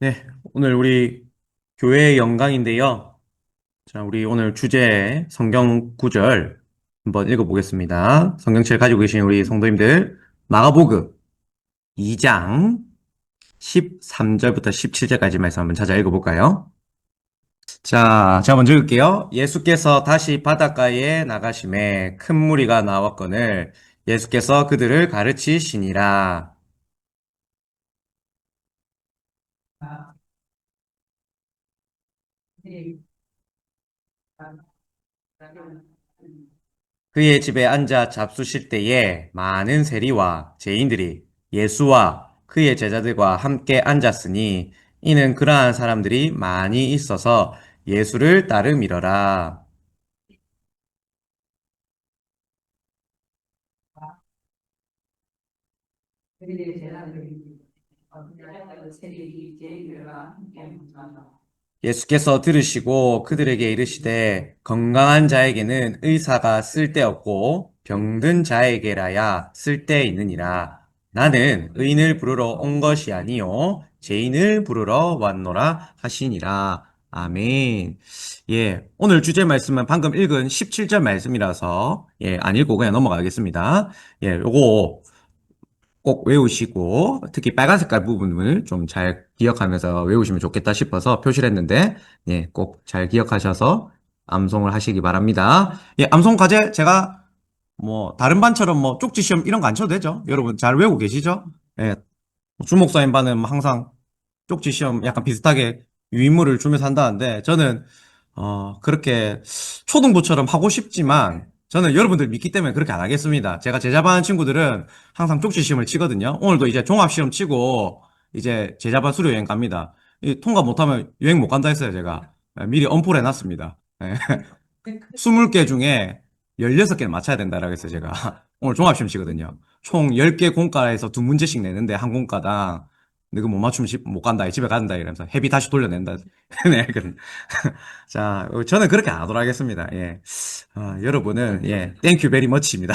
네, 오늘 우리 교회의 영광인데요. 자, 우리 오늘 주제 성경 구절 한번 읽어보겠습니다. 성경책 가지고 계신 우리 성도님들, 마가복음 2장 13절부터 17절까지 말씀 한번 찾아 읽어볼까요? 자, 제가 먼저 읽을게요. 예수께서 다시 바닷가에 나가심에 큰 무리가 나왔거늘 예수께서 그들을 가르치시니라. 그의 집에 앉아 잡수실 때에 많은 세리와 죄인들이 예수와 그의 제자들과 함께 앉았으니 이는 그러한 사람들이 많이 있어서 예수를 따름이러라. 예수께서 들으시고 그들에게 이르시되 건강한 자에게는 의사가 쓸데없고 병든 자에게라야 쓸데있느니라. 나는 의인을 부르러 온 것이 아니요 죄인을 부르러 왔노라 하시니라. 아멘. 예, 오늘 주제 말씀은 방금 읽은 17절 말씀이라서 안 읽고 그냥 넘어가겠습니다. 요거 꼭 외우시고 특히 빨간 색깔 부분을 좀 잘 기억하면서 외우시면 좋겠다 싶어서 표시를 했는데 꼭 잘 기억하셔서 암송을 하시기 바랍니다. 암송 과제 제가 뭐 다른 반처럼 뭐 쪽지 시험 이런 거 안 쳐도 되죠? 여러분 잘 외우고 계시죠? 예, 주목사님 반은 뭐 항상 쪽지 시험 약간 비슷하게 유인물을 주면서 한다는데 저는 그렇게 초등부처럼 하고 싶지만 저는 여러분들 믿기 때문에 그렇게 안 하겠습니다. 제가 제자반 친구들은 항상 쪽지 시험을 치거든요. 오늘도 이제 종합 시험 치고 이제 제자반 수료 여행 갑니다. 통과 못하면 여행 못 간다 했어요, 제가. 미리 엄포를 해놨습니다. 20개 중에 16개는 맞춰야 된다라고 했어요, 제가. 오늘 종합시험 치거든요. 총 10개 공과에서 두 문제씩 내는데 한 공과당 근데 그 못 맞추면 못 간다, 집에 간다 이러면서 회비 다시 돌려낸다. 네, 자, 저는 그렇게 안 하도록 하겠습니다. 여러분은 땡큐 베리 머치입니다.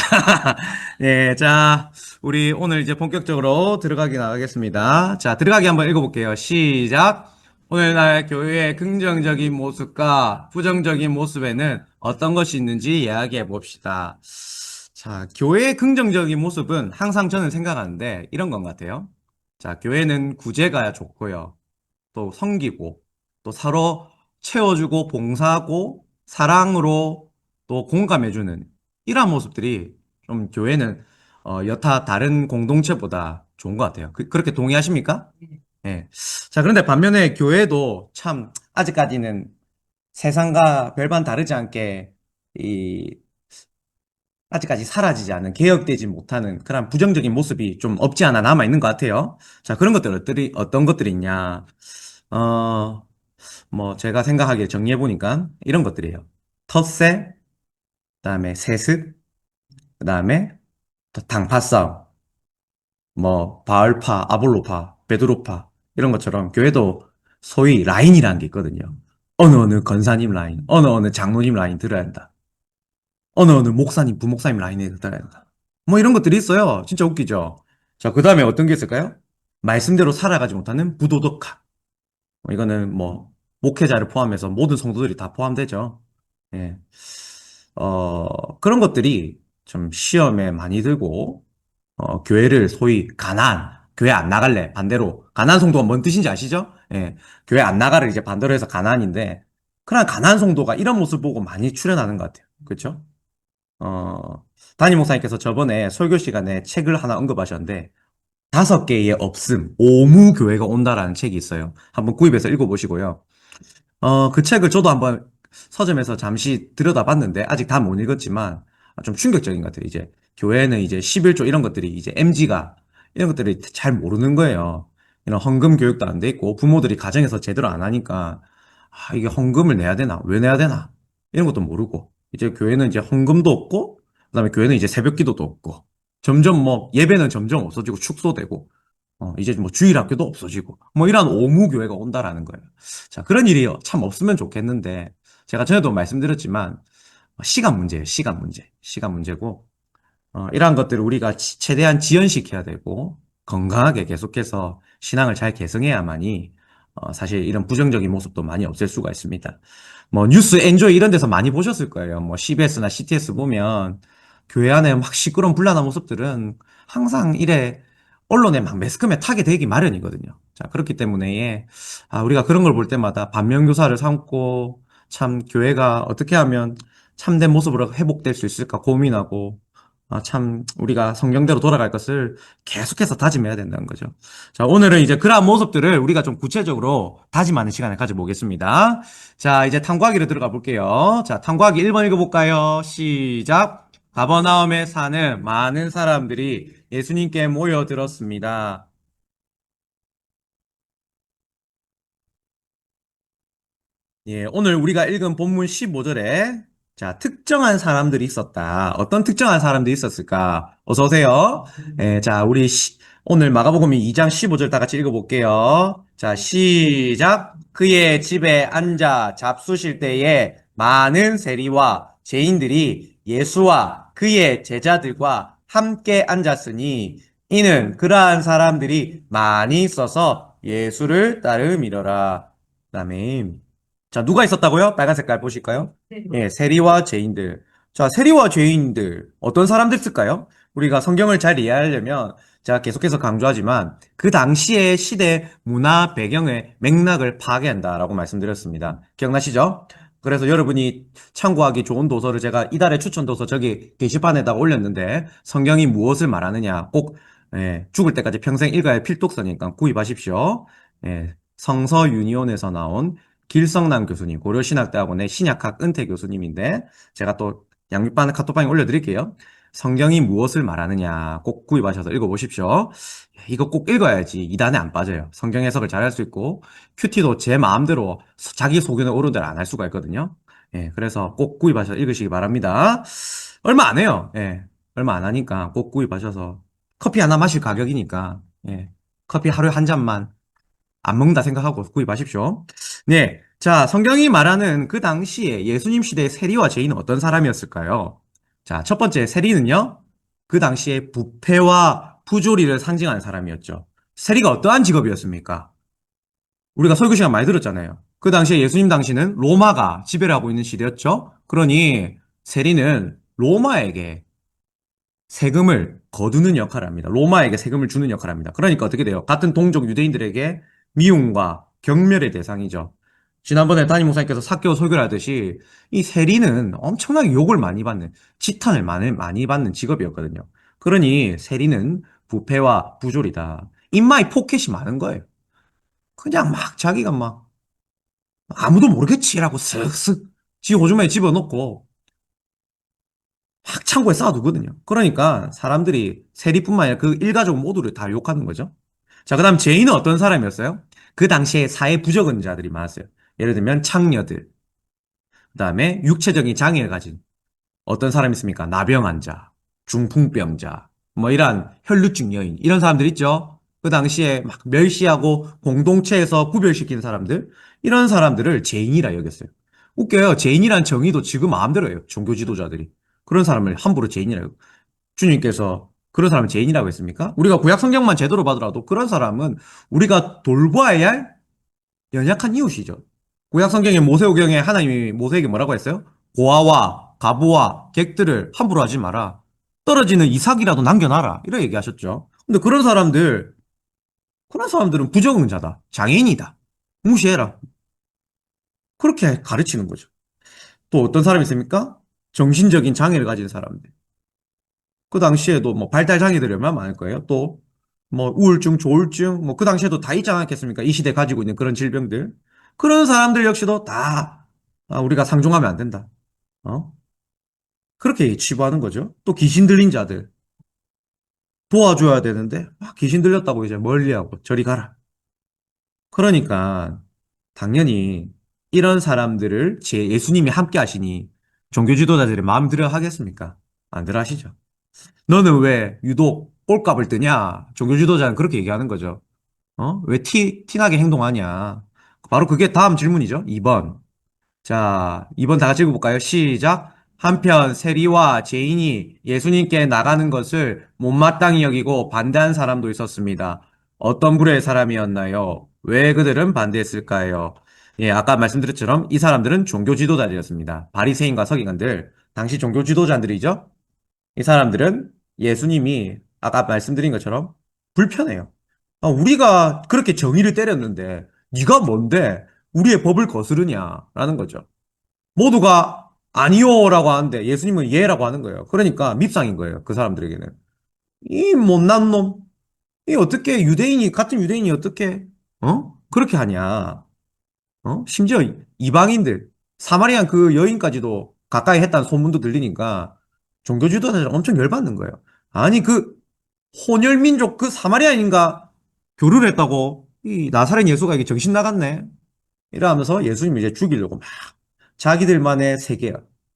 자, 우리 오늘 이제 본격적으로 들어가기 나가겠습니다. 자, 들어가기 한번 읽어볼게요. 시작. 오늘날 교회의 긍정적인 모습과 부정적인 모습에는 어떤 것이 있는지 이야기해 봅시다. 자, 교회의 긍정적인 모습은 항상 저는 생각하는데 이런 것 같아요. 자, 교회는 구제가 좋고요. 또 섬기고, 또 서로 채워주고, 봉사하고, 사랑으로 또 공감해주는 이러한 모습들이 좀 교회는 여타 다른 공동체보다 좋은 것 같아요. 그렇게 동의하십니까? 예. 자, 그런데 반면에 교회도 참 아직까지는 세상과 별반 다르지 않게 이 아직까지 사라지지 않은 개혁되지 못하는 그런 부정적인 모습이 좀 없지 않아 남아 있는 것 같아요. 자, 그런 것들이 어떤 것들이 있냐? 어, 뭐 제가 생각하기에 정리해 보니까 이런 것들이에요. 텃세, 그다음에 세습, 그다음에 또 당파 싸움, 뭐 바알파, 아볼로파, 베드로파 이런 것처럼 교회도 소위 라인이라는 게 있거든요. 어느 권사님 라인, 어느 장로님 라인 들어야 한다. 어느 목사님, 부목사님 라인에 들어야 한다. 뭐 이런 것들이 있어요. 진짜 웃기죠. 자, 그다음에 어떤 게 있을까요? 말씀대로 살아가지 못하는 부도덕함. 이거는 뭐 목회자를 포함해서 모든 성도들이 다 포함되죠. 예. 그런 것들이 좀 시험에 많이 들고 교회를 소위 교회 안 나갈래. 반대로 가난 성도가 뭔 뜻인지 아시죠? 예. 교회 안 나가를 이제 반대로 해서 가난인데 그런 가난 성도가 이런 모습 보고 많이 출연하는 것 같아요. 그렇죠? 담임 목사님께서 저번에 설교 시간에 책을 하나 언급하셨는데 5개의 없음, 오무교회가 온다라는 책이 있어요. 한번 구입해서 읽어보시고요. 그 책을 저도 한번 서점에서 잠시 들여다봤는데 아직 다 못 읽었지만 좀 충격적인 것 같아요. 이제 교회는 이제 11조 이런 것들이 이제 MG가 이런 것들이 잘 모르는 거예요. 이런 헌금 교육도 안 돼 있고 부모들이 가정에서 제대로 안 하니까 이게 헌금을 내야 되나? 왜 내야 되나? 이런 것도 모르고 이제 교회는 이제 헌금도 없고 그다음에 교회는 이제 새벽 기도도 없고 점점 뭐 예배는 점점 없어지고 축소되고 이제 뭐 주일학교도 없어지고 뭐 이런 오무교회가 온다라는 거예요. 자, 그런 일이 참 없으면 좋겠는데 제가 전에도 말씀드렸지만 시간 문제예요. 시간 문제. 시간 문제고 이러한 것들을 우리가 최대한 지연시켜야 되고 건강하게 계속해서 신앙을 잘 계승해야만이 사실 이런 부정적인 모습도 많이 없앨 수가 있습니다. 뭐 뉴스 엔조이 이런 데서 많이 보셨을 거예요. 뭐 CBS나 CTS 보면 교회 안에 막 시끄러운 불란한 모습들은 항상 이래 언론에 막 매스컴에 타게 되기 마련이거든요. 자, 그렇기 때문에 우리가 그런 걸 볼 때마다 반면교사를 삼고 참 교회가 어떻게 하면 참된 모습으로 회복될 수 있을까 고민하고 참 우리가 성경대로 돌아갈 것을 계속해서 다짐해야 된다는 거죠. 자, 오늘은 이제 그러한 모습들을 우리가 좀 구체적으로 다짐하는 시간을 가져보겠습니다. 자, 이제 탐구하기로 들어가 볼게요. 자, 탐구하기 1번 읽어볼까요? 시작. 가버나움에 사는 많은 사람들이 예수님께 모여들었습니다. 예, 오늘 우리가 읽은 본문 15절에 자, 특정한 사람들이 있었다. 어떤 특정한 사람들이 있었을까? 어서 오세요. 예, 자, 오늘 마가복음 2장 15절 다 같이 읽어볼게요. 자, 시작. 그의 집에 앉아 잡수실 때에 많은 세리와 죄인들이 예수와 그의 제자들과 함께 앉았으니 이는 그러한 사람들이 많이 있어서 예수를 따름이러라. 그다음에 자, 누가 있었다고요? 빨간 색깔 보실까요? 예, 세리와 죄인들. 자, 세리와 죄인들. 어떤 사람들 있을까요? 우리가 성경을 잘 이해하려면 제가 계속해서 강조하지만 그 당시의 시대 문화 배경의 맥락을 파악한다라고 말씀드렸습니다. 기억나시죠? 그래서 여러분이 참고하기 좋은 도서를 제가 이달의 추천 도서 저기 게시판에다가 올렸는데 성경이 무엇을 말하느냐 꼭 죽을 때까지 평생 읽어야 할 필독서니까 구입하십시오. 성서 유니온에서 나온 길성남 교수님, 고려신학대학원의 신약학 은퇴 교수님인데 제가 또 양육반 카톡방에 올려드릴게요. 성경이 무엇을 말하느냐 꼭 구입하셔서 읽어보십시오. 이거 꼭 읽어야지 이단에 안 빠져요. 성경 해석을 잘 할 수 있고 큐티도 제 마음대로 자기 소견에 오른 대로 안 할 수가 있거든요. 그래서 꼭 구입하셔서 읽으시기 바랍니다. 얼마 안 해요. 얼마 안 하니까 꼭 구입하셔서 커피 하나 마실 가격이니까 커피 하루에 한 잔만 안 먹는다 생각하고 구입하십시오. 네. 자, 성경이 말하는 그 당시에 예수님 시대의 세리와 죄인은 어떤 사람이었을까요? 자, 첫 번째 세리는요, 그 당시에 부패와 부조리를 상징하는 사람이었죠. 세리가 어떠한 직업이었습니까? 우리가 설교 시간 많이 들었잖아요. 그 당시에 예수님 당시는 로마가 지배를 하고 있는 시대였죠. 그러니 세리는 로마에게 세금을 거두는 역할을 합니다. 로마에게 세금을 주는 역할을 합니다. 그러니까 어떻게 돼요? 같은 동족 유대인들에게 미움과 경멸의 대상이죠. 지난번에 담임 목사님께서 사개오 설교를 하듯이 이 세리는 엄청나게 욕을 많이 받는, 지탄을 많이 받는 직업이었거든요. 그러니 세리는 부패와 부조리다. 인마이 포켓이 많은 거예요. 그냥 막 자기가 막 아무도 모르겠지라고 쓱쓱 지 호주머니에 집어넣고 막 창고에 쌓아두거든요. 그러니까 사람들이 세리뿐만 아니라 그 일가족 모두를 다 욕하는 거죠. 자, 그 다음 죄인은 어떤 사람이었어요? 그 당시에 사회 부적응자들이 많았어요. 예를 들면 창녀들, 그 다음에 육체적인 장애를 가진 어떤 사람이 있습니까? 나병 환자, 중풍병자, 뭐 이러한 혈루증 여인 이런 사람들 있죠. 그 당시에 막 멸시하고 공동체에서 구별시키는 사람들 이런 사람들을 죄인이라 여겼어요. 웃겨요. 죄인이란 정의도 지금 마음대로 해요. 종교 지도자들이. 그런 사람을 함부로 죄인이라고. 주님께서 그런 사람을 죄인이라고 했습니까? 우리가 구약 성경만 제대로 봐더라도 그런 사람은 우리가 돌보아야 할 연약한 이웃이죠. 구약 성경의 모세오경에 하나님이 모세에게 뭐라고 했어요? 고아와 가부와 객들을 함부로 하지 마라. 떨어지는 이삭이라도 남겨놔라. 이렇게 얘기하셨죠. 근데 그런 사람들은 부적응자다. 장애인이다. 무시해라. 그렇게 가르치는 거죠. 또 어떤 사람이 있습니까? 정신적인 장애를 가진 사람들. 그 당시에도 뭐 발달 장애들이 얼마나 많을 거예요. 또 뭐 우울증, 조울증, 뭐 그 당시에도 다 있지 않았겠습니까? 이 시대 가지고 있는 그런 질병들. 그런 사람들 역시도 다 우리가 상종하면 안 된다. 어? 그렇게 치부하는 거죠. 또 귀신 들린 자들 도와줘야 되는데 귀신 들렸다고 이제 멀리하고 저리 가라. 그러니까 당연히 이런 사람들을 제 예수님이 함께 하시니 종교 지도자들이 마음 들어 하겠습니까? 안 들어 하시죠. 너는 왜 유독 꼴값을 뜨냐? 종교 지도자는 그렇게 얘기하는 거죠. 왜 티나게 행동하냐? 바로 그게 다음 질문이죠. 2번. 자, 2번 다 같이 읽어볼까요? 시작. 한편 세리와 죄인이 예수님께 나가는 것을 못마땅히 여기고 반대한 사람도 있었습니다. 어떤 부류의 사람이었나요? 왜 그들은 반대했을까요? 예, 아까 말씀드렸처럼 이 사람들은 종교 지도자들이었습니다. 바리새인과 서기관들, 당시 종교 지도자들이죠. 이 사람들은 예수님이 아까 말씀드린 것처럼 불편해요. 우리가 그렇게 정의를 때렸는데 네가 뭔데 우리의 법을 거스르냐라는 거죠. 모두가 아니요라고 하는데 예수님은 예라고 하는 거예요. 그러니까 밉상인 거예요. 그 사람들에게는. 이 못난 놈. 이 어떻게 유대인이 같은 유대인이 어떻게 그렇게 하냐. 심지어 이방인들 사마리안 그 여인까지도 가까이 했다는 소문도 들리니까 종교 지도자들 엄청 열받는 거예요. 아니 그 혼혈민족 그 사마리아인가 교류를 했다고 이 나사렛 예수가 이게 정신 나갔네. 이러면서 예수님을 이제 죽이려고 막 자기들만의 세계,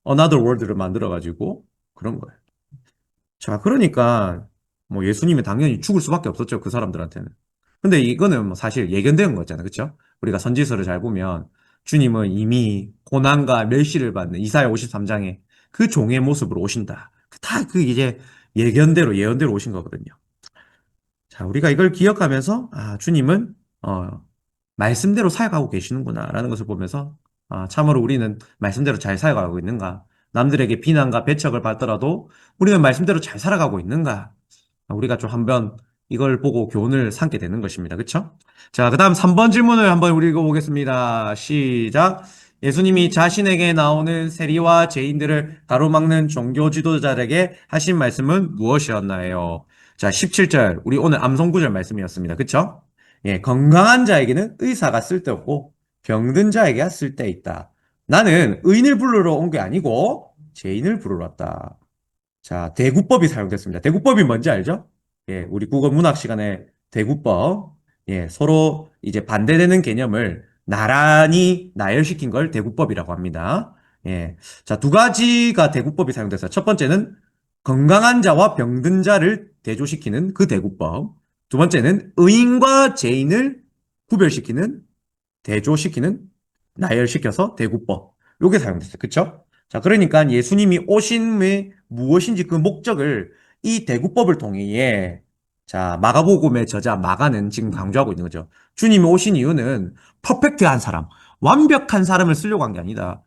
another world를 만들어가지고 그런 거예요. 자, 그러니까 뭐 예수님이 당연히 죽을 수밖에 없었죠. 그 사람들한테는. 근데 이거는 뭐 사실 예견된 거잖아요. 그렇죠? 우리가 선지서를 잘 보면 주님은 이미 고난과 멸시를 받는 이사야 53장에 그 종의 모습으로 오신다. 다 그 이제 예견대로 예언대로 오신 거거든요. 자, 우리가 이걸 기억하면서 주님은 말씀대로 살아가고 계시는구나라는 것을 보면서 참으로 우리는 말씀대로 잘 살아가고 있는가? 남들에게 비난과 배척을 받더라도 우리는 말씀대로 잘 살아가고 있는가? 우리가 좀 한번 이걸 보고 교훈을 삼게 되는 것입니다. 그렇죠? 자, 그다음 3번 질문을 한번 우리 읽어보겠습니다. 시작. 예수님이 자신에게 나오는 세리와 죄인들을 가로막는 종교 지도자들에게 하신 말씀은 무엇이었나요? 자, 17절. 우리 오늘 암송구절 말씀이었습니다. 그쵸? 예, 건강한 자에게는 의사가 쓸데없고 병든 자에게야 쓸데있다. 나는 의인을 부르러 온 게 아니고 죄인을 부르러 왔다. 자, 대구법이 사용됐습니다. 대구법이 뭔지 알죠? 예, 우리 국어 문학 시간에 대구법. 예, 서로 이제 반대되는 개념을 나란히 나열시킨 걸 대구법이라고 합니다. 예. 자, 두 가지가 대구법이 사용됐어요. 첫 번째는 건강한 자와 병든 자를 대조시키는 그 대구법. 두 번째는 의인과 죄인을 구별시키는 대조시키는 나열시켜서 대구법. 요게 사용됐어요. 그쵸? 자, 그러니까 예수님이 오심의 무엇인지 그 목적을 이 대구법을 통해 자, 마가복음의 저자 마가는 지금 강조하고 있는 거죠. 주님이 오신 이유는 퍼펙트한 사람, 완벽한 사람을 쓰려고 한 게 아니다.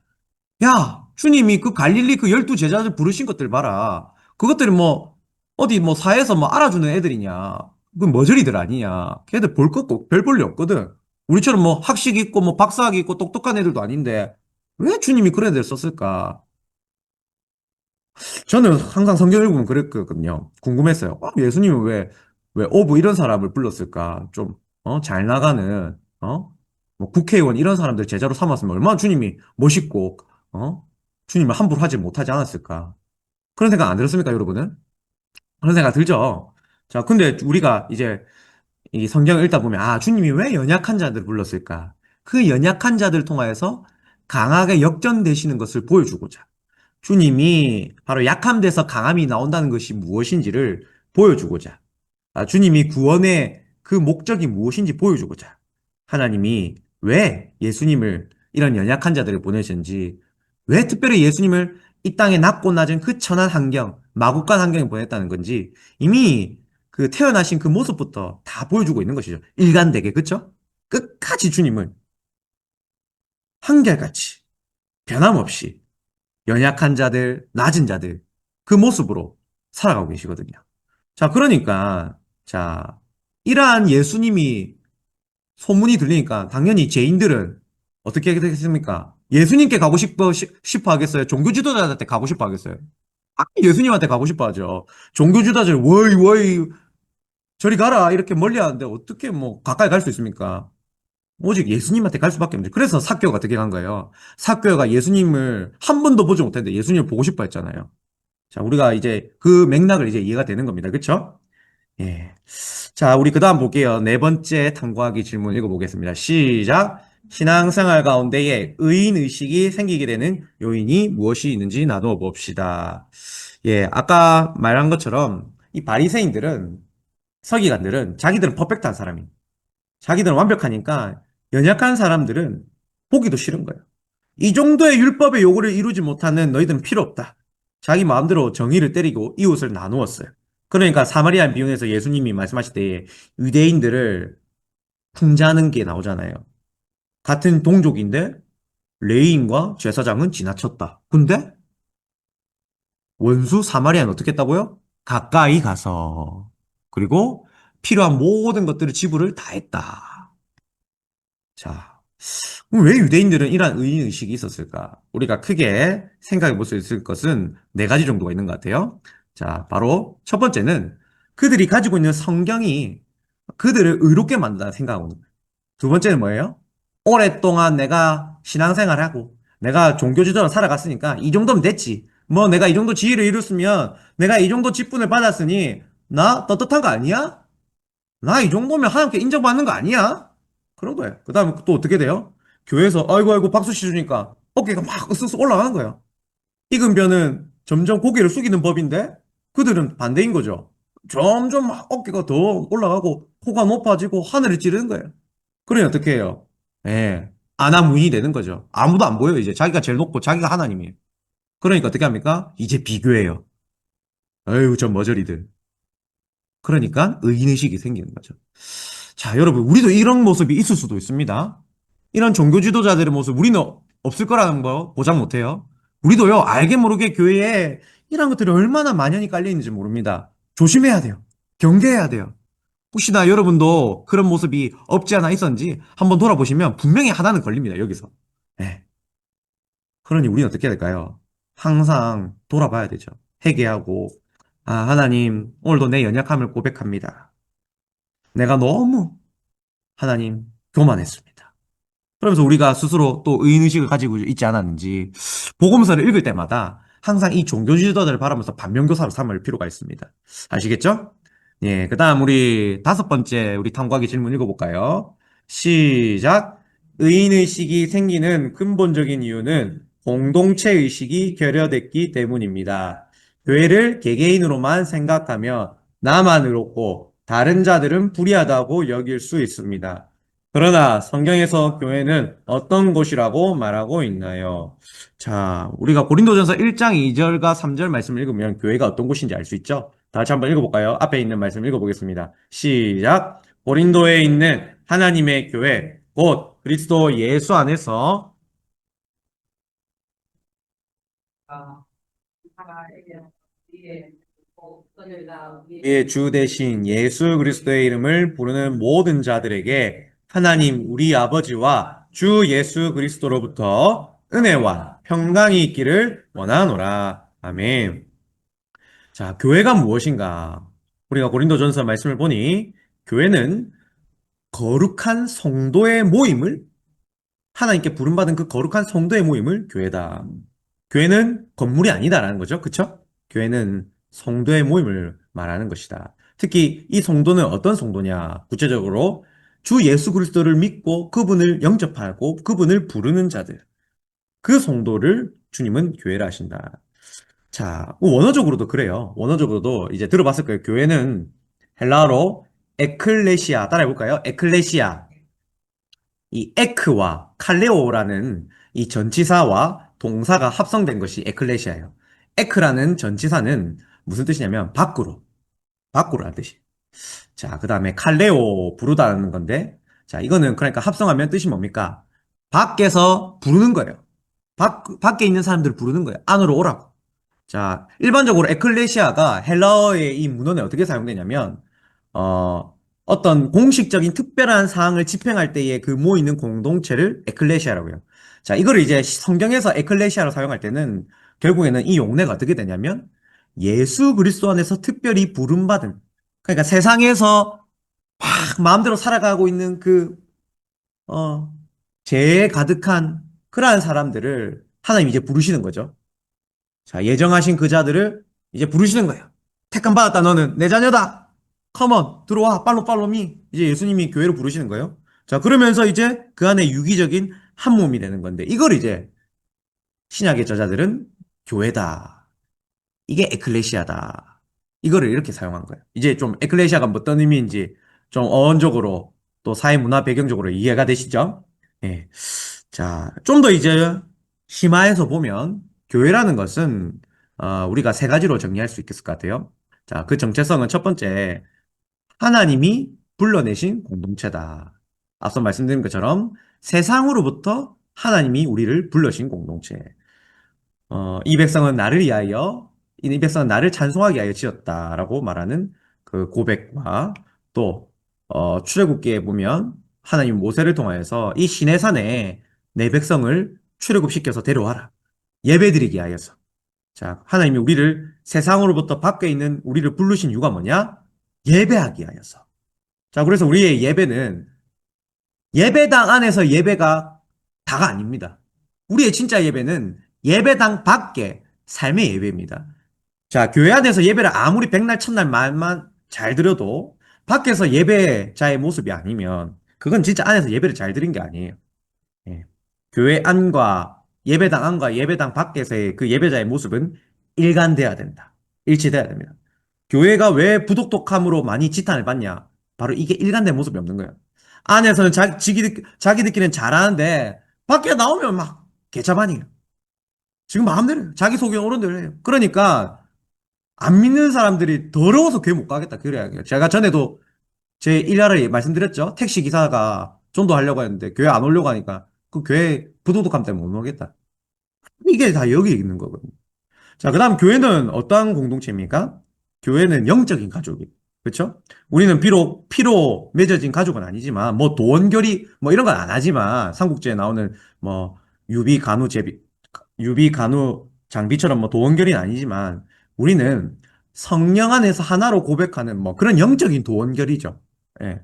야, 주님이 그 갈릴리 그 12제자들 부르신 것들 봐라. 그것들이 뭐, 어디 뭐 사회에서 뭐 알아주는 애들이냐. 그 머저리들 아니냐. 걔들 볼 것도 별 볼일 없거든. 우리처럼 뭐 학식 있고 뭐 박사학위 있고 똑똑한 애들도 아닌데 왜 주님이 그런 애들 썼을까? 저는 항상 성경 읽으면 그랬거든요. 궁금했어요. 예수님은 왜 오브 이런 사람을 불렀을까? 좀, 잘 나가는, 뭐 국회의원 이런 사람들 제자로 삼았으면 얼마나 주님이 멋있고, 주님을 함부로 하지 못하지 않았을까? 그런 생각 안 들었습니까, 여러분은? 그런 생각 들죠? 자, 근데 우리가 이제 이 성경을 읽다 보면, 주님이 왜 연약한 자들을 불렀을까? 그 연약한 자들 통하여서 강하게 역전되시는 것을 보여주고자. 주님이 바로 약함 돼서 강함이 나온다는 것이 무엇인지를 보여주고자. 주님이 구원의 그 목적이 무엇인지 보여주고자. 하나님이 왜 예수님을 이런 연약한 자들을 보내셨는지, 왜 특별히 예수님을 이 땅에 낮고 낮은 그 천한 환경, 마국간 환경에 보냈다는 건지 이미 그 태어나신 그 모습부터 다 보여주고 있는 것이죠. 일관되게, 그쵸? 끝까지 주님은 한결같이, 변함없이 연약한 자들, 낮은 자들, 그 모습으로 살아가고 계시거든요. 자, 그러니까, 자, 이러한 예수님이 소문이 들리니까 당연히 죄인들은 어떻게 하겠습니까? 예수님께 가고 싶어 하겠어요? 종교 지도자한테 가고 싶어 하겠어요? 예수님한테 가고 싶어 하죠. 종교 지도자들, 워이, 워이, 저리 가라. 이렇게 멀리 하는데 어떻게 뭐 가까이 갈 수 있습니까? 오직 예수님한테 갈 수밖에 없죠. 그래서 삭개오가 어떻게 간 거예요? 삭개오가 예수님을 한 번도 보지 못했는데 예수님을 보고 싶어 했잖아요. 자, 우리가 이제 그 맥락을 이제 이해가 되는 겁니다. 그쵸? 예. 자, 우리 그 다음 볼게요. 네 번째 탐구하기 질문 읽어보겠습니다. 시작. 신앙생활 가운데에 의인의식이 생기게 되는 요인이 무엇이 있는지 나누어 봅시다. 예, 아까 말한 것처럼 이 바리새인들은 서기관들은 자기들은 퍼펙트한 사람이 자기들은 완벽하니까 연약한 사람들은 보기도 싫은 거예요. 이 정도의 율법의 요구를 이루지 못하는 너희들은 필요 없다. 자기 마음대로 정의를 때리고 이웃을 나누었어요. 그러니까 사마리안 비유에서 예수님이 말씀하실 때 유대인들을 풍자하는 게 나오잖아요. 같은 동족인데 레이인과 제사장은 지나쳤다. 근데 원수 사마리아는 어떻게 했다고요? 가까이 가서 그리고 필요한 모든 것들을 지불을 다 했다. 자, 그럼 왜 유대인들은 이러한 의인 의식이 있었을까? 우리가 크게 생각해 볼 수 있을 것은 네 가지 정도가 있는 것 같아요. 자, 바로 첫 번째는 그들이 가지고 있는 성경이 그들을 의롭게 만든다는 생각하고 두 번째는 뭐예요? 오랫동안 내가 신앙생활하고 내가 종교지도로 살아갔으니까 이 정도면 됐지. 뭐 내가 이 정도 지위를 이뤘으면 내가 이 정도 직분을 받았으니 나 떳떳한 거 아니야? 나 이 정도면 하나님께 인정받는 거 아니야? 그런 거예요. 그 다음에 또 어떻게 돼요? 교회에서 아이고 아이고 박수 쳐주니까 어깨가 막 쓱쓱 올라가는 거예요. 익은 벼는 점점 고개를 숙이는 법인데 그들은 반대인 거죠. 점점 막 어깨가 더 올라가고 코가 높아지고 하늘을 찌르는 거예요. 그러니 어떻게 해요? 예. 아나무인이 되는 거죠. 아무도 안 보여요, 이제. 자기가 제일 높고 자기가 하나님이에요. 그러니까 어떻게 합니까? 이제 비교해요. 아유, 저 머저리들. 그러니까 의인의식이 생기는 거죠. 자, 여러분, 우리도 이런 모습이 있을 수도 있습니다. 이런 종교 지도자들의 모습, 우리는 없을 거라는 거 보장 못 해요. 우리도요, 알게 모르게 교회에 이런 것들이 얼마나 만연히 깔려 있는지 모릅니다. 조심해야 돼요. 경계해야 돼요. 혹시나 여러분도 그런 모습이 없지 않아 있었는지 한번 돌아보시면 분명히 하나는 걸립니다, 여기서. 네. 그러니 우리는 어떻게 해야 될까요? 항상 돌아봐야 되죠. 회개하고, 아, 하나님, 오늘도 내 연약함을 고백합니다. 내가 너무 하나님 교만했습니다. 그러면서 우리가 스스로 또 의인의식을 가지고 있지 않았는지 복음서를 읽을 때마다 항상 이 종교 지도자들을 바라면서 반면교사로 삼을 필요가 있습니다. 아시겠죠? 예, 그 다음 우리 다섯 번째 우리 탐구하기 질문 읽어볼까요? 시작. 의인의식이 생기는 근본적인 이유는 공동체의식이 결여됐기 때문입니다. 교회를 개개인으로만 생각하며 나만 의롭고 다른 자들은 불의하다고 여길 수 있습니다. 그러나 성경에서 교회는 어떤 곳이라고 말하고 있나요? 자, 우리가 고린도전서 1장 2절과 3절 말씀을 읽으면 교회가 어떤 곳인지 알 수 있죠? 다 같이 한번 읽어볼까요? 앞에 있는 말씀 읽어보겠습니다. 시작. 고린도에 있는 하나님의 교회, 곧 그리스도 예수 안에서 우리의 주 대신 예수 그리스도의 이름을 부르는 모든 자들에게 하나님 우리 아버지와 주 예수 그리스도로부터 은혜와 평강이 있기를 원하노라. 아멘. 자, 교회가 무엇인가? 우리가 고린도전서 말씀을 보니 교회는 거룩한 성도의 모임을 하나님께 부름받은 그 거룩한 성도의 모임을 교회다. 교회는 건물이 아니다라는 거죠. 그쵸? 교회는 성도의 모임을 말하는 것이다. 특히 이 성도는 어떤 성도냐? 구체적으로 주 예수 그리스도를 믿고 그분을 영접하고 그분을 부르는 자들. 그 성도를 주님은 교회라 하신다. 자, 원어적으로도 그래요. 원어적으로도 이제 들어봤을 거예요. 교회는 헬라어로 에클레시아 따라해볼까요? 에클레시아. 이 에크와 칼레오라는 이 전치사와 동사가 합성된 것이 에클레시아예요. 에크라는 전치사는 무슨 뜻이냐면 밖으로라는 뜻이에요. 자, 그 다음에 칼레오 부르다는 건데, 자, 이거는 그러니까 합성하면 뜻이 뭡니까? 밖에서 부르는 거예요. 밖에 있는 사람들을 부르는 거예요. 안으로 오라고. 자, 일반적으로 에클레시아가 헬라어의 이 문헌에 어떻게 사용되냐면, 어떤 공식적인 특별한 사항을 집행할 때에 그 모이는 공동체를 에클레시아라고 해요. 자, 이거를 이제 성경에서 에클레시아로 사용할 때는 결국에는 이 용례가 어떻게 되냐면, 예수 그리스도 안에서 특별히 부름받은, 그러니까 세상에서 막 마음대로 살아가고 있는 그, 어, 죄에 가득한 그러한 사람들을 하나님 이제 부르시는 거죠. 자, 예정하신 그 자들을 이제 부르시는 거예요. 택함 받았다, 너는 내 자녀다. 컴온, 들어와, 팔로미. 이제 예수님이 교회로 부르시는 거예요. 자, 그러면서 이제 그 안에 유기적인 한 몸이 되는 건데, 이걸 이제 신약의 저자들은 교회다. 이게 에클레시아다. 이거를 이렇게 사용한 거예요. 이제 좀 에클레시아가 뭐 어떤 의미인지 좀 어원적으로 또 사회 문화 배경적으로 이해가 되시죠? 예. 자, 좀 더 이제 심화해서 보면 교회라는 것은 우리가 세 가지로 정리할 수 있을 것 같아요. 자, 그 정체성은 첫 번째, 하나님이 불러내신 공동체다. 앞서 말씀드린 것처럼 세상으로부터 하나님이 우리를 불러신 공동체. 이 백성은 나를 위하여, 이 백성은 나를 찬송하기 위하여 지었다라고 말하는 그 고백과 또, 출애굽기에 보면 하나님 모세를 통하여서 이 시내산에 내 백성을 출애굽시켜서 데려와라. 예배드리기 위하여서. 자, 하나님이 우리를 세상으로부터 밖에 있는 우리를 부르신 이유가 뭐냐? 예배하기 위하여서. 자, 그래서 우리의 예배는 예배당 안에서 예배가 다가 아닙니다. 우리의 진짜 예배는 예배당 밖에 삶의 예배입니다. 자, 교회 안에서 예배를 아무리 백날 첫날 말만 잘 드려도 밖에서 예배자의 모습이 아니면 그건 진짜 안에서 예배를 잘 드린 게 아니에요. 예. 교회 안과 예배당 안과 예배당 밖에서의 그 예배자의 모습은 일관돼야 된다. 일치돼야 됩니다. 교회가 왜 부독독함으로 많이 지탄을 받냐? 바로 이게 일관된 모습이 없는 거예요. 안에서는 자기들끼리는 잘하는데 밖에 나오면 막 개차반이에요. 지금 마음대로 해요. 자기 속에 오른 대로 해요. 그러니까 안 믿는 사람들이 더러워서 교회 못 가겠다. 그래야 해요. 제가 전에도 제 일화를 말씀드렸죠. 택시 기사가 전도하려고 했는데 교회 안 오려고 하니까 그 교회 부도덕함 때문에 못 오겠다. 이게 다 여기 있는 거거든요. 자, 그다음 교회는 어떠한 공동체입니까? 교회는 영적인 가족이. 그렇죠? 우리는 비록 피로 맺어진 가족은 아니지만 뭐 도원결이 뭐 이런 건 안 하지만 삼국지에 나오는 뭐 유비 간우 장비처럼 뭐 도원결이는 아니지만 우리는 성령 안에서 하나로 고백하는 뭐 그런 영적인 도원결이죠. 예.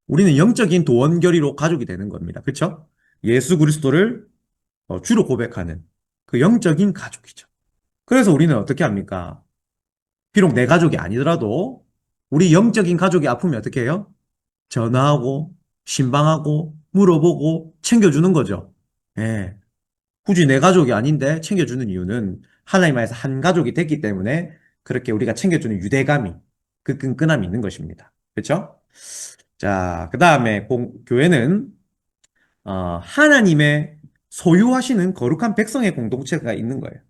우리는 영적인 도원결의로 가족이 되는 겁니다. 그렇죠? 예수 그리스도를 주로 고백하는 그 영적인 가족이죠. 그래서 우리는 어떻게 합니까? 비록 내 가족이 아니더라도 우리 영적인 가족이 아프면 어떻게 해요? 전화하고 신방하고 물어보고 챙겨주는 거죠. 예. 굳이 내 가족이 아닌데 챙겨주는 이유는 하나님 안에서 한 가족이 됐기 때문에 그렇게 우리가 챙겨주는 유대감이 그 끈끈함이 있는 것입니다. 그렇죠? 자, 그 다음에 교회는 하나님의 소유하시는 거룩한 백성의 공동체가 있는 거예요.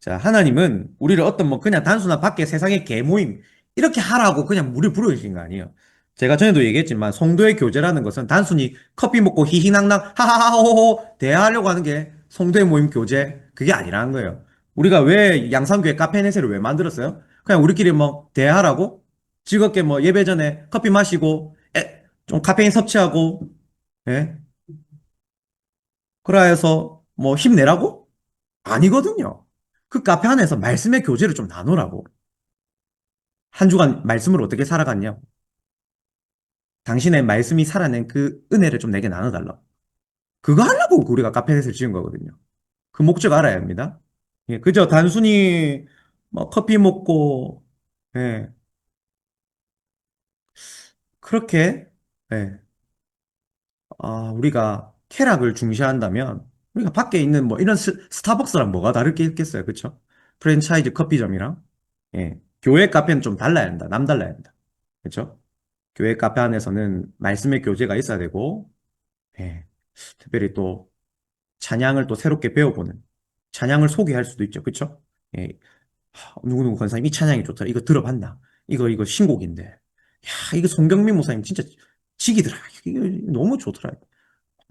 자, 하나님은 우리를 어떤 뭐 그냥 단순한 밖에 세상의 계모임 이렇게 하라고 그냥 우리 부르신 거 아니에요. 제가 전에도 얘기했지만 성도의 교제라는 것은 단순히 커피 먹고 히히낭낭 하하하호호 대화하려고 하는 게 성도의 모임 교제 그게 아니라는 거예요. 우리가 왜 양산교회 카페네세를 왜 만들었어요? 그냥 우리끼리 뭐 대화하라고 즐겁게 뭐 예배 전에 커피 마시고 좀 카페인 섭취하고 예? 그라 해서 뭐 힘내라고? 아니거든요. 그 카페 안에서 말씀의 교제를 좀 나누라고. 한 주간 말씀으로 어떻게 살아갔냐? 당신의 말씀이 살아낸 그 은혜를 좀 내게 나눠달라. 그거 하려고 우리가 카페넷을 지은 거거든요. 그 목적 알아야 합니다. 예, 그저 단순히 뭐 커피 먹고, 예, 그렇게, 예, 우리가 쾌락을 중시한다면, 우리가 밖에 있는 뭐 이런 스타벅스랑 뭐가 다를 게 있겠어요. 그쵸? 프랜차이즈 커피점이랑, 예, 교회 카페는 좀 달라야 한다. 남달라야 한다. 그쵸? 교회 카페 안에서는 말씀의 교제가 있어야 되고, 예, 특별히 또 찬양을 또 새롭게 배워보는 찬양을 소개할 수도 있죠. 그쵸? 예, 누구누구 권사님 이 찬양이 좋더라. 이거 들어봤나? 이거 신곡인데. 야, 이거 송경민 목사님 진짜 지기더라. 이거 너무 좋더라.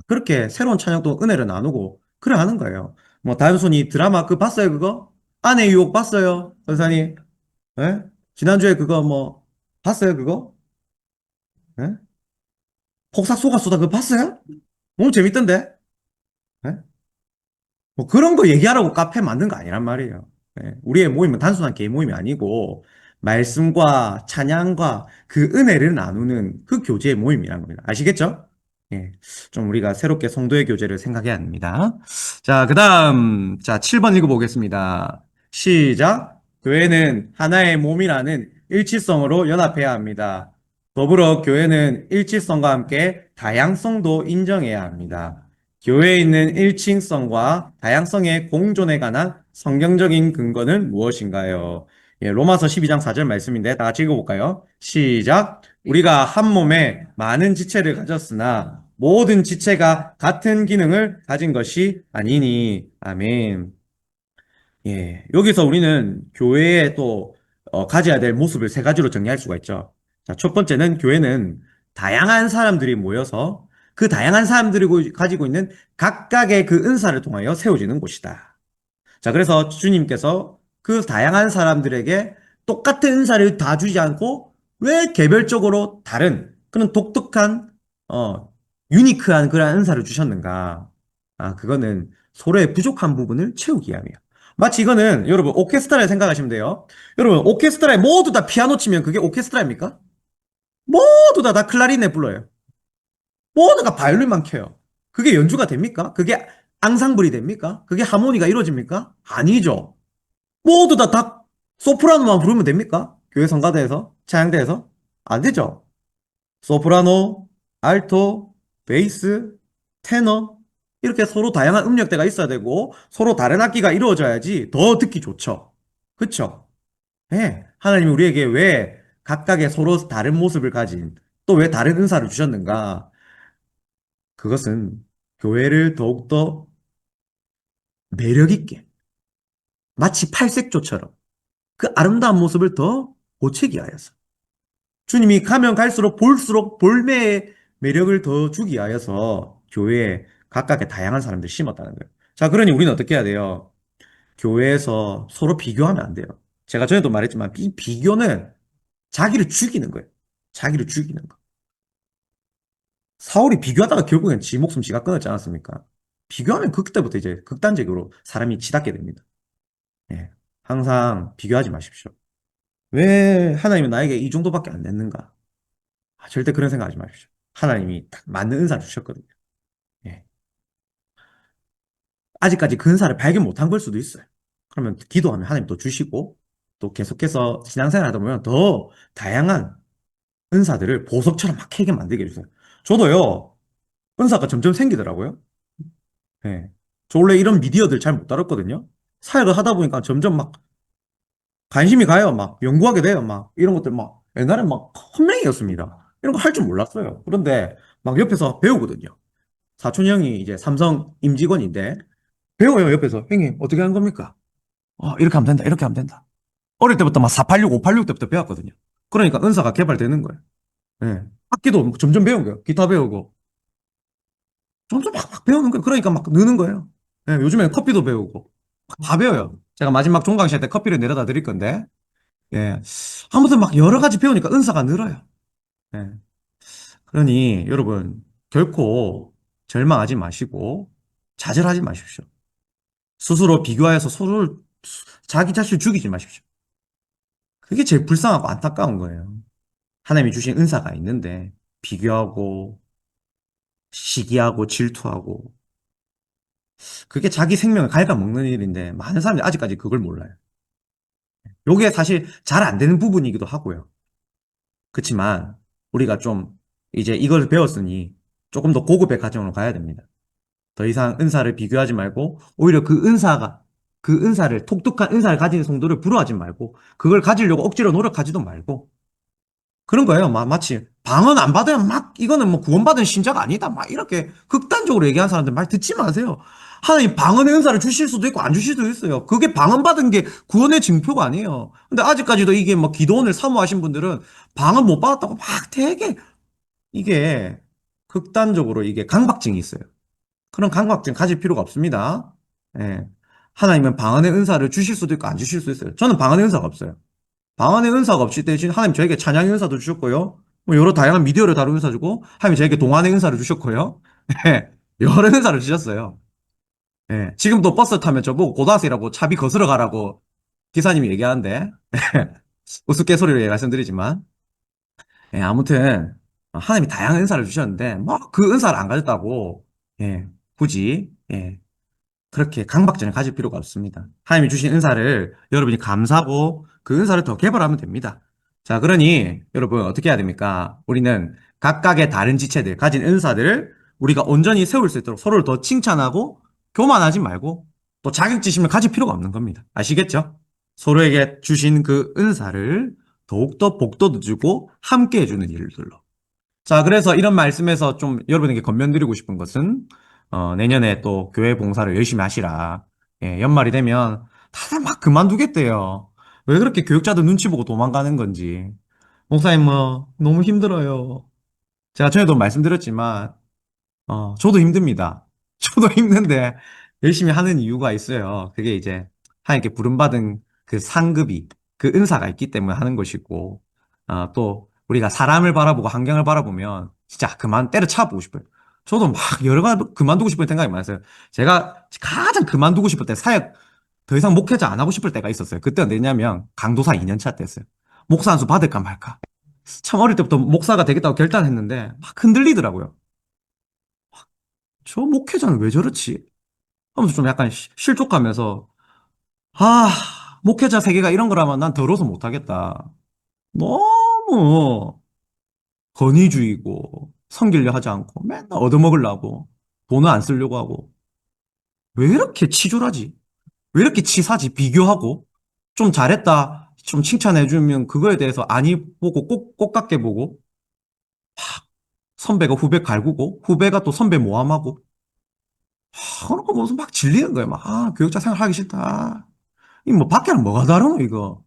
그렇게 새로운 찬양도 은혜를 나누고 그래 하는 거예요. 뭐 단순히 드라마 그 봤어요 그거? 아내 유혹 봤어요 권사님? 예? 지난주에 그거 뭐 봤어요 그거? 예? 폭삭 속았수다 그거 봤어요? 너무 재밌던데? 예? 뭐 그런 거 얘기하라고 카페 만든 거 아니란 말이에요. 예, 우리의 모임은 단순한 개인 모임이 아니고 말씀과 찬양과 그 은혜를 나누는 그 교제의 모임이란 겁니다. 아시겠죠? 예, 좀 우리가 새롭게 성도의 교제를 생각해야 합니다. 자, 그다음 자, 7번 읽어보겠습니다. 시작. 교회는 하나의 몸이라는 일치성으로 연합해야 합니다. 더불어 교회는 일치성과 함께 다양성도 인정해야 합니다. 교회에 있는 일칭성과 다양성의 공존에 관한 성경적인 근거는 무엇인가요? 예, 로마서 12장 4절 말씀인데 다 같이 읽어볼까요? 시작. 우리가 한 몸에 많은 지체를 가졌으나 모든 지체가 같은 기능을 가진 것이 아니니. 아멘. 예, 여기서 우리는 교회에 또 가져야 될 모습을 세 가지로 정리할 수가 있죠. 자, 첫 번째는 교회는 다양한 사람들이 모여서 그 다양한 사람들이 가지고 있는 각각의 그 은사를 통하여 세워지는 곳이다. 자, 그래서 주님께서 그 다양한 사람들에게 똑같은 은사를 다 주지 않고 왜 개별적으로 다른 그런 독특한, 어, 유니크한 그런 은사를 주셨는가? 아, 그거는 서로의 부족한 부분을 채우기 위함이야. 마치 이거는 여러분 오케스트라를 생각하시면 돼요. 여러분 오케스트라에 모두 다 피아노 치면 그게 오케스트라입니까? 모두 다 클라리넷 불러요. 모두가 바이올린만 켜요. 그게 연주가 됩니까? 그게 앙상블이 됩니까? 그게 하모니가 이루어집니까? 아니죠. 모두 다 소프라노만 부르면 됩니까? 교회 성가대에서? 찬양대에서? 안 되죠. 소프라노, 알토, 베이스, 테너 이렇게 서로 다양한 음역대가 있어야 되고 서로 다른 악기가 이루어져야지 더 듣기 좋죠. 그쵸? 네. 하나님이 우리에게 왜 각각의 서로 다른 모습을 가진 또 왜 다른 은사를 주셨는가? 그것은 교회를 더욱더 매력 있게 마치 팔색조처럼 그 아름다운 모습을 더 보채기 위하여서 주님이 가면 갈수록 볼수록 볼매의 매력을 더 주기 위하여서 교회에 각각의 다양한 사람들을 심었다는 거예요. 자, 그러니 우리는 어떻게 해야 돼요? 교회에서 서로 비교하면 안 돼요. 제가 전에도 말했지만 이 비교는 자기를 죽이는 거예요. 자기를 죽이는 거. 사울이 비교하다가 결국엔 지 목숨 지가 끊었지 않았습니까? 비교하면 그때부터 이제 극단적으로 사람이 치닫게 됩니다. 예. 항상 비교하지 마십시오. 왜 하나님은 나에게 이 정도밖에 안 냈는가? 아, 절대 그런 생각하지 마십시오. 하나님이 딱 맞는 은사를 주셨거든요. 예. 아직까지 그 은사를 발견 못한 걸 수도 있어요. 그러면 기도하면 하나님 또 주시고 또 계속해서 신앙생활 하다 보면 더 다양한 은사들을 보석처럼 막 캐게 만들게 해주세요. 저도요, 은사가 점점 생기더라고요. 예. 저 원래 이런 미디어들 잘 못 다뤘거든요. 사역을 하다 보니까 점점 막 관심이 가요. 막 연구하게 돼요. 막 이런 것들 막 옛날엔 막 헛맹이였습니다. 이런 거 할 줄 몰랐어요. 그런데 막 옆에서 배우거든요. 사촌 형이 이제 삼성 임직원인데 배워요. 옆에서 형님 어떻게 하는 겁니까? 이렇게 하면 된다. 이렇게 하면 된다. 어릴 때부터 막 486, 586 때부터 배웠거든요. 그러니까 은사가 개발되는 거예요. 예. 악기도 점점 배운 거예요. 기타 배우고 점점 막 배우는 거예요. 그러니까 막 느는 거예요. 예, 요즘에 커피도 배우고 다 배워요. 제가 마지막 종강 시간때 커피를 내려다 드릴 건데 예. 아무튼 막 여러 가지 배우니까 은사가 늘어요. 예. 그러니 여러분 결코 절망하지 마시고 좌절하지 마십시오. 스스로 비교하여서 서로를 자기 자신을 죽이지 마십시오. 그게 제일 불쌍하고 안타까운 거예요. 하나님이 주신 은사가 있는데 비교하고 시기하고 질투하고 그게 자기 생명을 갉아먹는 일인데 많은 사람들이 아직까지 그걸 몰라요. 요게 사실 잘 안 되는 부분이기도 하고요. 그렇지만 우리가 좀 이제 이걸 배웠으니 조금 더 고급의 과정으로 가야 됩니다. 더 이상 은사를 비교하지 말고 오히려 그 은사를 독특한 은사를 가진 성도를 부러워하지 말고 그걸 가지려고 억지로 노력하지도 말고 그런 거예요. 마치 방언 안 받아야 막 이거는 뭐 구원받은 신자가 아니다. 막 이렇게 극단적으로 얘기하는 사람들 말 듣지 마세요. 하나님 방언의 은사를 주실 수도 있고 안 주실 수도 있어요. 그게 방언 받은 게 구원의 증표가 아니에요. 근데 아직까지도 이게 뭐 기도원을 사모하신 분들은 방언 못 받았다고 막 되게 이게 극단적으로 이게 강박증이 있어요. 그런 강박증 가질 필요가 없습니다. 예. 하나님은 방언의 은사를 주실 수도 있고 안 주실 수도 있어요. 저는 방언의 은사가 없어요. 방언의 은사가 없이 대신 하나님 저에게 찬양의 은사도 주셨고요. 뭐 여러 다양한 미디어를 다루는 은사 주고 하나님 저에게 동안의 은사를 주셨고요. 예. 여러 은사를 주셨어요. 예. 지금도 버스 타면 저보고 고등학생이라고 차비 거스러 가라고 기사님이 얘기하는데 우스갯소리로 말씀드리지만 예, 아무튼 하나님이 다양한 은사를 주셨는데 뭐 그 은사를 안 가졌다고 예, 굳이 예, 그렇게 강박증을 가질 필요가 없습니다. 하나님이 주신 은사를 여러분이 감사하고 그 은사를 더 개발하면 됩니다. 자, 그러니 여러분 어떻게 해야 됩니까? 우리는 각각의 다른 지체들, 가진 은사들을 우리가 온전히 세울 수 있도록 서로를 더 칭찬하고 교만하지 말고 또 자격지심을 가질 필요가 없는 겁니다. 아시겠죠? 서로에게 주신 그 은사를 더욱더 복돋워 주고 함께 해주는 일들로. 자, 그래서 이런 말씀에서 좀 여러분에게 건면드리고 싶은 것은, 내년에 또 교회 봉사를 열심히 하시라. 예, 연말이 되면 다들 막 그만두겠대요. 왜 그렇게 교육자들 눈치 보고 도망가는 건지. 목사님 뭐, 너무 힘들어요. 제가 전에도 말씀드렸지만, 저도 힘듭니다. 저도 힘든데 열심히 하는 이유가 있어요. 그게 이제 하나님께 부름받은 그 상급이, 그 은사가 있기 때문에 하는 것이고, 또 우리가 사람을 바라보고 환경을 바라보면 진짜 그만 때려쳐 보고 싶어요. 저도 막 여러 가지 그만두고 싶은 생각이 많았어요. 제가 가장 그만두고 싶을 때 사역 더 이상 목회자 안 하고 싶을 때가 있었어요. 그때가 뭐냐면 강도사 2년차 때였어요. 목사 안수 받을까 말까. 참 어릴 때부터 목사가 되겠다고 결단했는데 막 흔들리더라고요. 저 목회자는 왜 저렇지? 하면서 좀 약간 실족하면서, 아, 목회자 세계가 이런 거라면 난 더러워서 못하겠다. 너무 권위주의고, 섬기려 하지 않고, 맨날 얻어먹으려고, 돈을 안 쓰려고 하고, 왜 이렇게 치졸하지? 왜 이렇게 치사지? 비교하고, 좀 잘했다, 좀 칭찬해주면 그거에 대해서 아니 보고 꼭 깎게 보고, 선배가 후배 갈구고, 후배가 또 선배 모함하고, 그런 거 보면서 막 질리는 거예요. 막, 교육자 생활하기 싫다. 이 뭐 밖에는 뭐가 다르노 이거.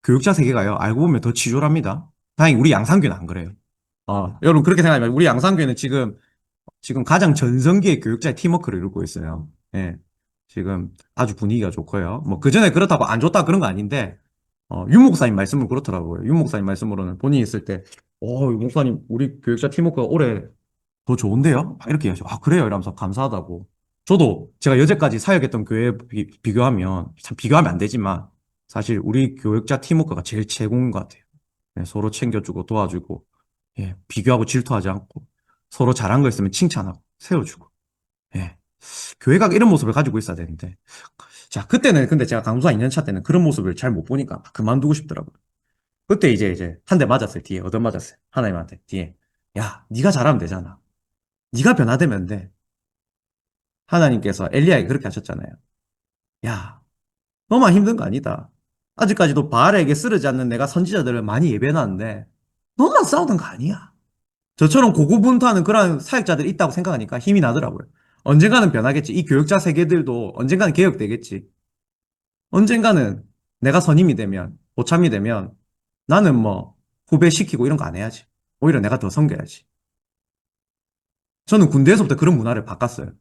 교육자 세계가요. 알고 보면 더 치졸합니다. 다행히 우리 양상교는 안 그래요. 여러분 그렇게 생각하면 우리 양상교는 지금 가장 전성기의 교육자의 팀워크를 이루고 있어요. 예. 지금 아주 분위기가 좋고요. 뭐 그전에 그렇다고 안 좋다 그런 거 아닌데 윤 목사님 말씀은 그렇더라고요. 윤 목사님 말씀으로는 본인이 있을 때 목사님 우리 교육자 팀워크가 올해 더 좋은데요? 막 이렇게 얘기하죠. 그래요? 이러면서 감사하다고. 저도 제가 여태까지 사역했던 교회 비교하면, 참 비교하면 안 되지만, 사실 우리 교육자 팀워크가 제일 최고인 것 같아요. 네, 서로 챙겨주고 도와주고, 예, 비교하고 질투하지 않고, 서로 잘한 거 있으면 칭찬하고, 세워주고, 예. 교회가 이런 모습을 가지고 있어야 되는데. 자, 그때는 근데 제가 강도사 2년차 때는 그런 모습을 잘 못 보니까 그만두고 싶더라고요. 그때 이제 한 대 맞았어요. 뒤에 얻어맞았어요. 하나님한테 뒤에. 야, 네가 잘하면 되잖아. 네가 변화되면 돼. 하나님께서 엘리야에게 그렇게 하셨잖아요. 야, 너만 힘든 거 아니다. 아직까지도 바알에게 쓰러지 않는 내가 선지자들을 많이 예배해놨는데 너만 싸우던 거 아니야. 저처럼 고군분투하는 그런 사역자들이 있다고 생각하니까 힘이 나더라고요. 언젠가는 변하겠지. 이 교육자 세계들도 언젠가는 개혁되겠지. 언젠가는 내가 선임이 되면, 고참이 되면 나는 뭐 후배 시키고 이런 거 안 해야지. 오히려 내가 더 섬겨야지. 저는 군대에서부터 그런 문화를 바꿨어요.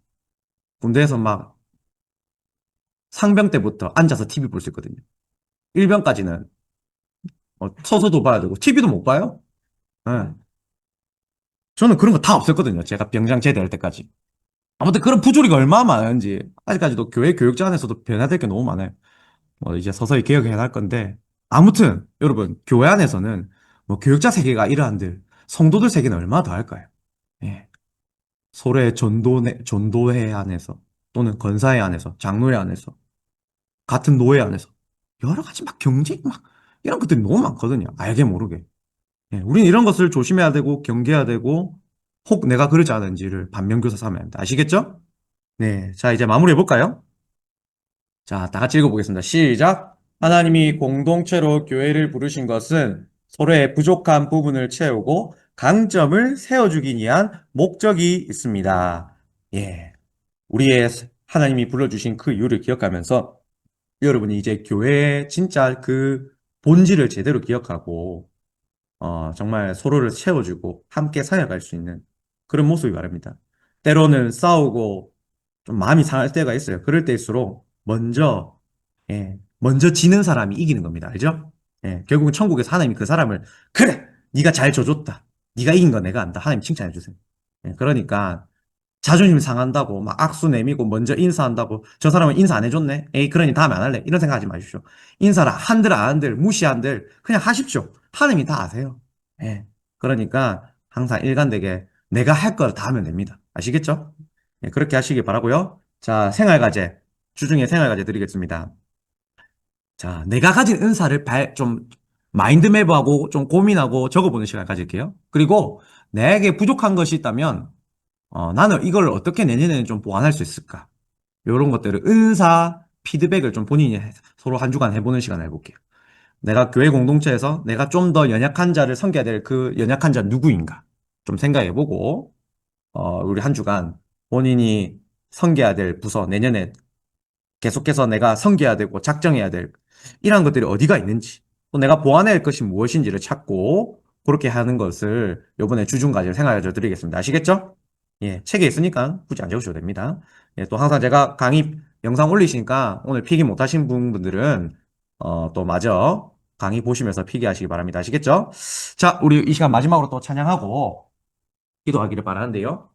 군대에서 막 상병 때부터 앉아서 TV 볼 수 있거든요. 1병까지는 서서도 봐야 되고 TV도 못 봐요. 예. 저는 그런 거 다 없었거든요. 제가 병장 제대할 때까지. 아무튼 그런 부조리가 얼마나 많은지 아직까지도 교회 교육자 안에서도 변화될 게 너무 많아요. 이제 서서히 개혁해 나갈 건데 아무튼 여러분 교회 안에서는 뭐 교육자 세계가 이러한들 성도들 세계는 얼마나 더 할까요? 예. 소래 전도회 안에서 또는 건사회 안에서 장로회 안에서 같은 노예 안에서 여러 가지 막 경쟁 막 이런 것들이 너무 많거든요. 알게 모르게. 예, 우리는 이런 것을 조심해야 되고 경계해야 되고 혹 내가 그러지 않은지를 반면교사 삼아야 합니다. 아시겠죠? 네, 자 이제 마무리해 볼까요? 자, 다 같이 읽어보겠습니다. 시작. 하나님이 공동체로 교회를 부르신 것은 서로의 부족한 부분을 채우고 강점을 세워주기 위한 목적이 있습니다. 예, 우리의 하나님이 불러주신 그 이유를 기억하면서 여러분이 이제 교회의 진짜 그 본질을 제대로 기억하고 정말 서로를 채워주고 함께 살아갈 수 있는 그런 모습이 바랍니다. 때로는 싸우고 좀 마음이 상할 때가 있어요. 그럴 때일수록 먼저 지는 사람이 이기는 겁니다. 알죠? 예, 결국은 천국에서 하나님이 그 사람을 그래! 네가 잘 져줬다. 네가 이긴 거 내가 안다. 하나님 칭찬해 주세요. 예, 그러니까 자존심 상한다고 막 악수 내미고 먼저 인사한다고 저 사람은 인사 안 해줬네. 에이 그러니 다음에 안 할래. 이런 생각하지 마십시오. 인사를 한들 안 한들 무시한들 그냥 하십시오. 하나님이 다 아세요. 예. 그러니까 항상 일관되게 내가 할 걸 다 하면 됩니다. 아시겠죠? 예, 그렇게 하시기 바라고요. 자, 생활과제. 주중에 생활과제 드리겠습니다. 자, 내가 가진 은사를 좀 마인드맵하고 좀 고민하고 적어보는 시간 가질게요. 그리고 내게 부족한 것이 있다면 나는 이걸 어떻게 내년에는 좀 보완할 수 있을까? 이런 것들을 은사 피드백을 좀 본인이 서로 한 주간 해보는 시간을 해볼게요. 내가 교회 공동체에서 내가 좀 더 연약한 자를 섬겨야 될 그 연약한 자 누구인가? 좀 생각해보고, 우리 한 주간 본인이 섬겨야 될 부서, 내년에 계속해서 내가 섬겨야 되고 작정해야 될 이러한 것들이 어디가 있는지, 또 내가 보완할 것이 무엇인지를 찾고, 그렇게 하는 것을 요번에 주중까지 생각해 드리겠습니다. 아시겠죠? 예, 책에 있으니까 굳이 안 적으셔도 됩니다. 예, 또 항상 제가 강의 영상 올리시니까 오늘 필기 못하신 분들은 또 마저 강의 보시면서 필기하시기 바랍니다. 아시겠죠? 자, 우리 이 시간 마지막으로 또 찬양하고 기도하기를 바라는데요.